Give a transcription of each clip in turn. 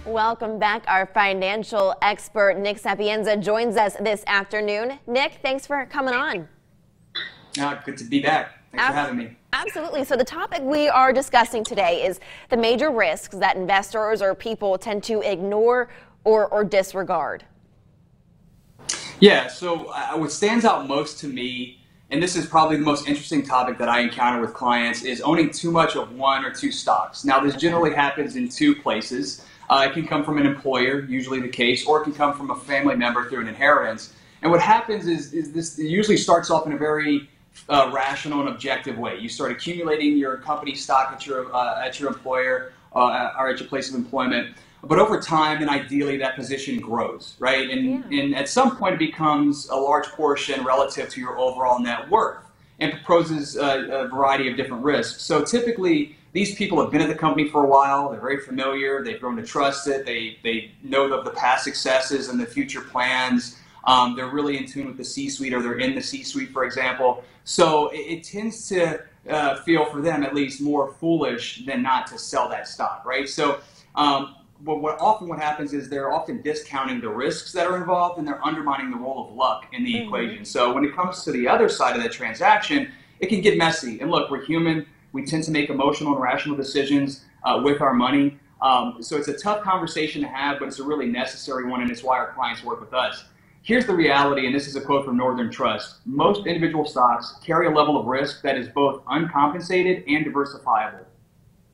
Welcome back. Our financial expert, Nick Sapienza, joins us this afternoon. Nick, thanks for coming on. Good to be back. Thanks for having me. Absolutely. So the topic we are discussing today is the major risks that investors or people tend to ignore or disregard. Yeah, so what stands out most to me, and this is probably the most interesting topic that I encounter with clients, is owning too much of one or two stocks. Now, this generally happens in two places. It can come from an employer, usually the case, or it can come from a family member through an inheritance. And what happens is this usually starts off in a very rational and objective way. You start accumulating your company stock at your employer or at your place of employment. But over time, and ideally, that position grows, right? And at some point, it becomes a large portion relative to your overall net worth and proposes a variety of different risks. So typically, these people have been at the company for a while. They're very familiar. They've grown to trust it. They know of the past successes and the future plans. They're really in tune with the C-suite, or they're in the C-suite, for example. So it tends to feel, for them at least, more foolish than not to sell that stock, right? So what happens is they're often discounting the risks that are involved, and they're undermining the role of luck in the equation. So when it comes to the other side of the transaction, it can get messy. And look, we're human. We tend to make emotional and rational decisions with our money. So it's a tough conversation to have, but it's a really necessary one, and it's why our clients work with us. Here's the reality, and this is a quote from Northern Trust. Most individual stocks carry a level of risk that is both uncompensated and diversifiable.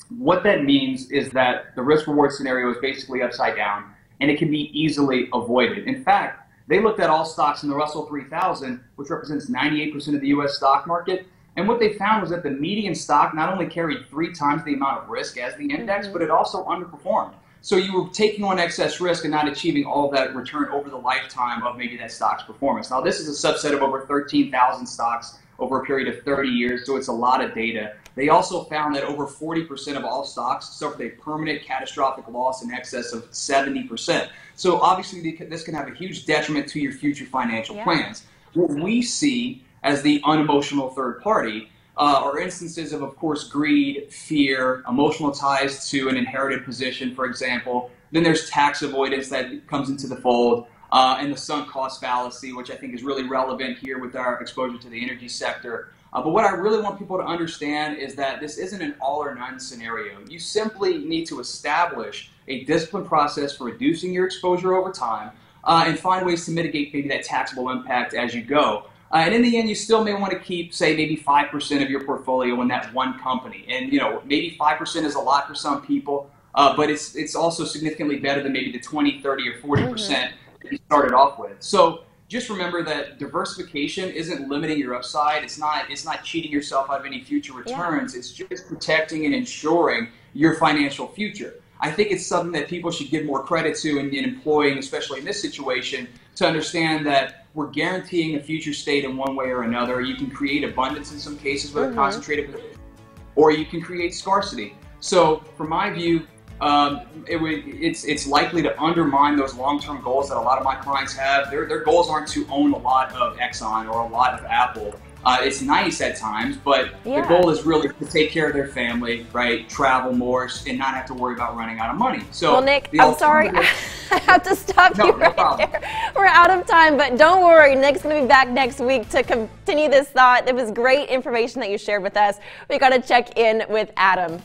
What that means is that the risk-reward scenario is basically upside down, and it can be easily avoided. In fact, they looked at all stocks in the Russell 3000, which represents 98% of the U.S. stock market, and what they found was that the median stock not only carried 3 times the amount of risk as the index, but it also underperformed. So you were taking on excess risk and not achieving all of that return over the lifetime of maybe that stock's performance. Now, this is a subset of over 13,000 stocks over a period of 30 years, so it's a lot of data. They also found that over 40% of all stocks suffered a permanent catastrophic loss in excess of 70%. So obviously, this can have a huge detriment to your future financial plans. What we see as the unemotional third party are instances of course, greed, fear, emotional ties to an inherited position, for example. Then there's tax avoidance that comes into the fold, and the sunk cost fallacy, which I think is really relevant here with our exposure to the energy sector. But what I really want people to understand is that this isn't an all or none scenario. You simply need to establish a disciplined process for reducing your exposure over time, and find ways to mitigate maybe that taxable impact as you go. And in the end, you still may want to keep, say, maybe 5% of your portfolio in that one company. And, maybe 5% is a lot for some people, but it's also significantly better than maybe the 20, 30, or 40% that you started off with. So just remember that diversification isn't limiting your upside. It's not cheating yourself out of any future returns. It's just protecting and ensuring your financial future. I think it's something that people should give more credit to in employing, especially in this situation, to understand that we're guaranteeing a future state in one way or another. You can create abundance in some cases with a concentrated position, or you can create scarcity. So from my view, it's likely to undermine those long-term goals that a lot of my clients have. Their goals aren't to own a lot of Exxon or a lot of Apple. It's nice at times, but the goal is really to take care of their family, right? Travel more and not have to worry about running out of money. So, well, Nick, I'm sorry, I have to stop you right there. We're out of time, but don't worry. Nick's going to be back next week to continue this thought. It was great information that you shared with us. We got to check in with Adam.